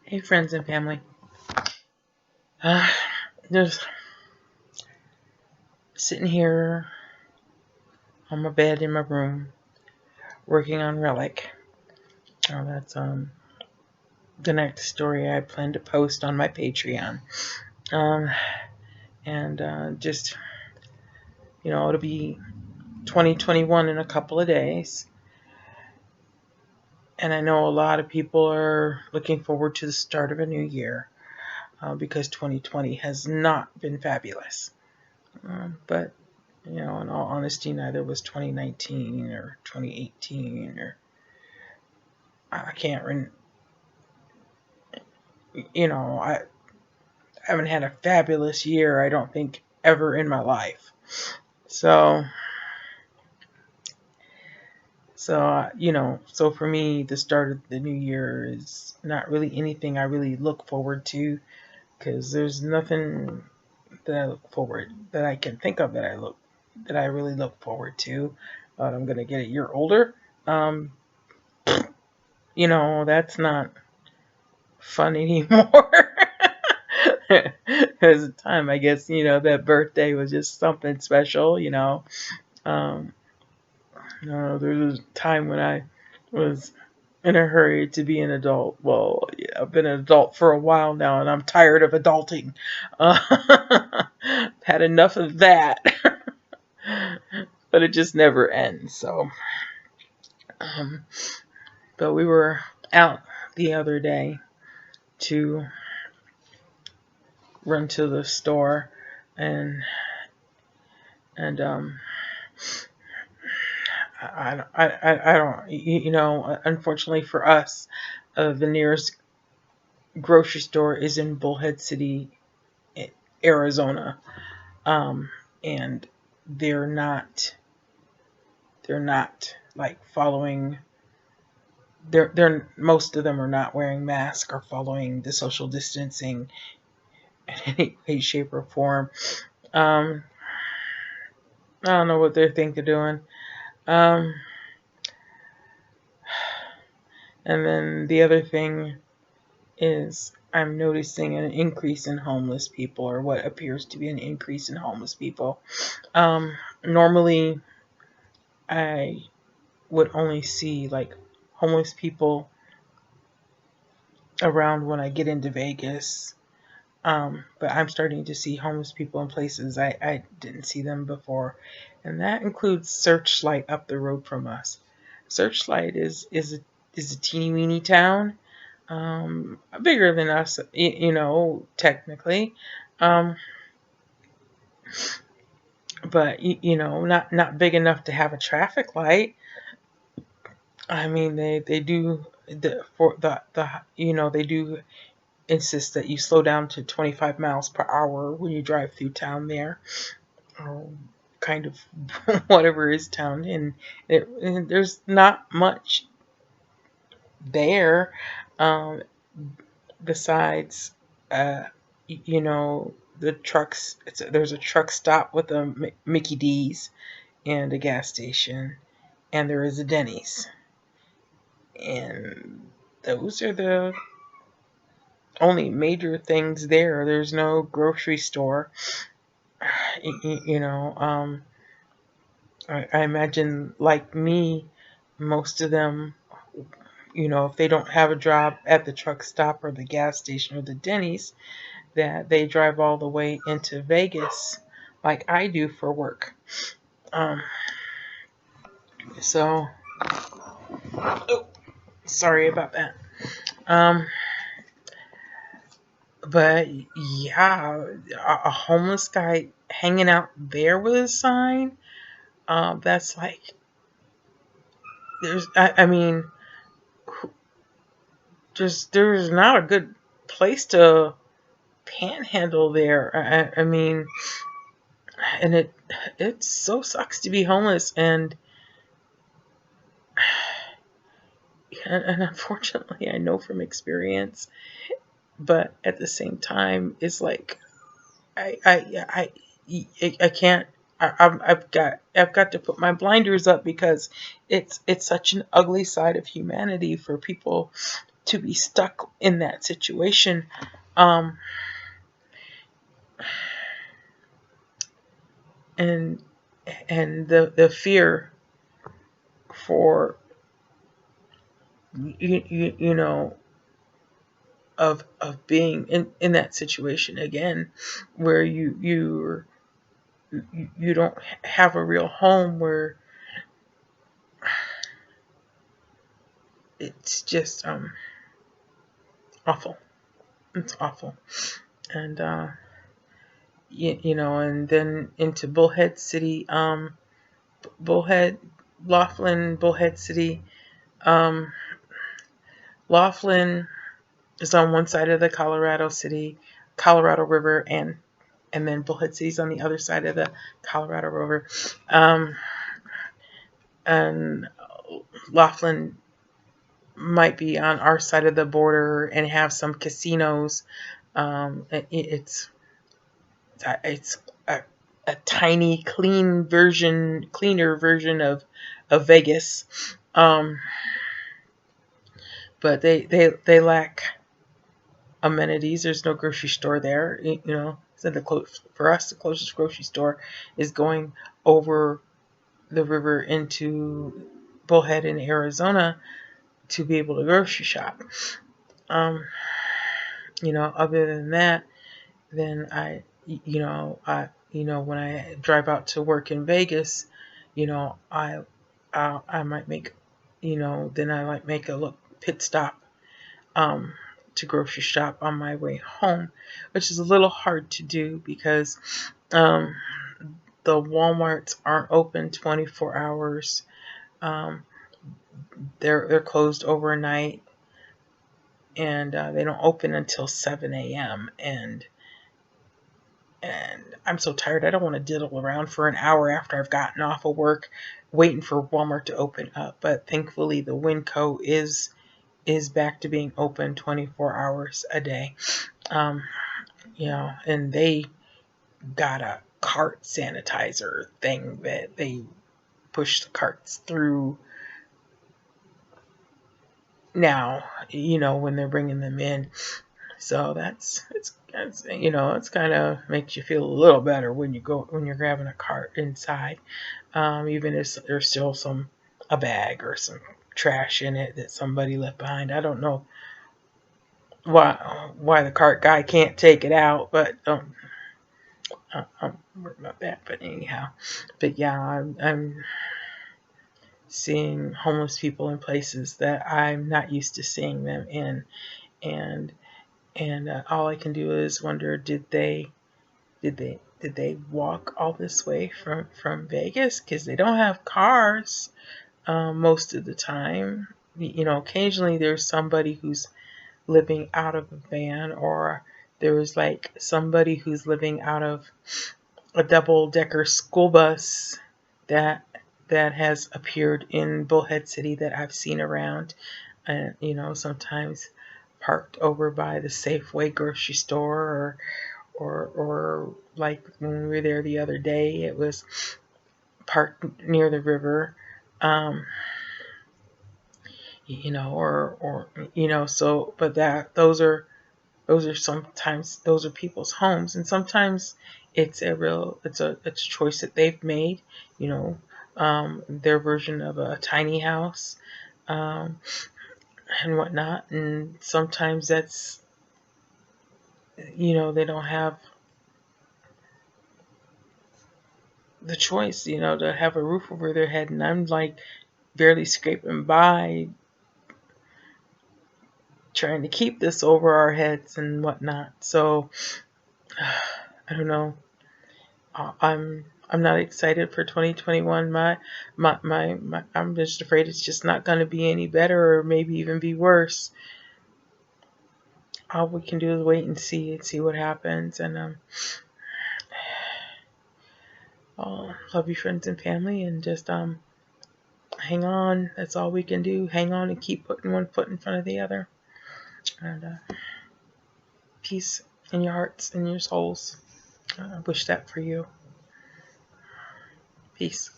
Hey, friends and family. Uh, just sitting here on my bed in my room, working on Relic. That's the next story I plan to post on my Patreon. Um, and just it'll be 2021 in a couple of days, and I know a lot of people are looking forward to the start of a new year because 2020 has not been fabulous. But in all honesty, neither was 2019 or 2018 or I can't, I haven't had a fabulous year, I don't think, ever in my life. So for me, the start of the new year is not really anything I really look forward to because there's nothing that I can think of that I really look forward to. I'm gonna get a year older. Um, that's not fun anymore. Because the time, I guess, that birthday was just something special. Um, there was a time when I was in a hurry to be an adult. Well, yeah, I've been an adult for a while now, and I'm tired of adulting. Had enough of that, but it just never ends. Um, but we were out the other day to run to the store, and and I don't, unfortunately for us, the nearest grocery store is in Bullhead City, Arizona, and they're not like following. They're most of them are not wearing masks or following the social distancing in any way, shape, or form. Um, I don't know what they think they're doing. Um, and then the other thing is I'm noticing an increase in homeless people, or what appears to be an increase in homeless people. Normally, I would only see like homeless people around when I get into Vegas. But I'm starting to see homeless people in places I didn't see them before. And that includes Searchlight up the road from us. Searchlight is a teeny weeny town, bigger than us, technically. Um, but not big enough to have a traffic light. I mean, they do they do insist that you slow down to 25 miles per hour when you drive through town there, or kind of whatever is town, and there's not much there, um, besides the trucks. There's a truck stop with a Mickey D's and a gas station, and there is a Denny's, and those are the only major things there. There's no grocery store. You know, I imagine, like me, most of them, if they don't have a job at the truck stop or the gas station or the Denny's, that they drive all the way into Vegas, like I do, for work. Um, so, oh, sorry about that. Um, but yeah, a homeless guy hanging out there with a sign. That's like, I mean, there's not a good place to panhandle there. I mean, and it so sucks to be homeless, and unfortunately, I know from experience, but at the same time, it's like I can't. I've got to put my blinders up because it's such an ugly side of humanity for people to be stuck in that situation. Um, and the fear for you know of being in that situation again, where you don't have a real home, where it's just awful. It's awful. And and then into Bullhead City, Bullhead, Laughlin, Bullhead City. Um, Laughlin is on one side of the Colorado River, and then Bullhead City's on the other side of the Colorado River. Um, and Laughlin might be on our side of the border and have some casinos. It's a tiny, cleaner version of Vegas. But they lack amenities. There's no grocery store there. So for us, the closest grocery store is going over the river into Bullhead in Arizona to be able to grocery shop. Other than that, then when I drive out to work in Vegas, I might make, then I might make a pit stop to grocery shop on my way home, which is a little hard to do because the Walmarts aren't open 24 hours. They're closed overnight, and they don't open until 7 a.m. And I'm so tired. I don't want to diddle around for an hour after I've gotten off of work waiting for Walmart to open up. But thankfully, the Winco is back to being open 24 hours a day. And they got a cart sanitizer thing that they push the carts through now, when they're bringing them in. So it's kind of makes you feel a little better when you're grabbing a cart inside, even if there's still a bag or some trash in it that somebody left behind. I don't know why the cart guy can't take it out, but I'm worried about that. But anyhow, yeah, I'm seeing homeless people in places that I'm not used to seeing them in, and all I can do is wonder, did they walk all this way from Vegas? Because they don't have cars most of the time. Occasionally there's somebody who's living out of a van, or there was like somebody who's living out of a double-decker school bus that has appeared in Bullhead City that I've seen around, and sometimes parked over by the Safeway grocery store, or like when we were there the other day, it was parked near the river. So, but those are people's homes, and sometimes it's a choice that they've made, their version of a tiny house, and whatnot. And sometimes that's, they don't have the choice, to have a roof over their head, and I'm like barely scraping by, trying to keep this over our heads and whatnot. So I don't know. I'm not excited for 2021. I'm just afraid it's just not going to be any better, or maybe even be worse. All we can do is wait and see what happens. And love you, friends and family, and just hang on. That's all we can do. Hang on and keep putting one foot in front of the other. And peace in your hearts and your souls. I wish that for you. Peace.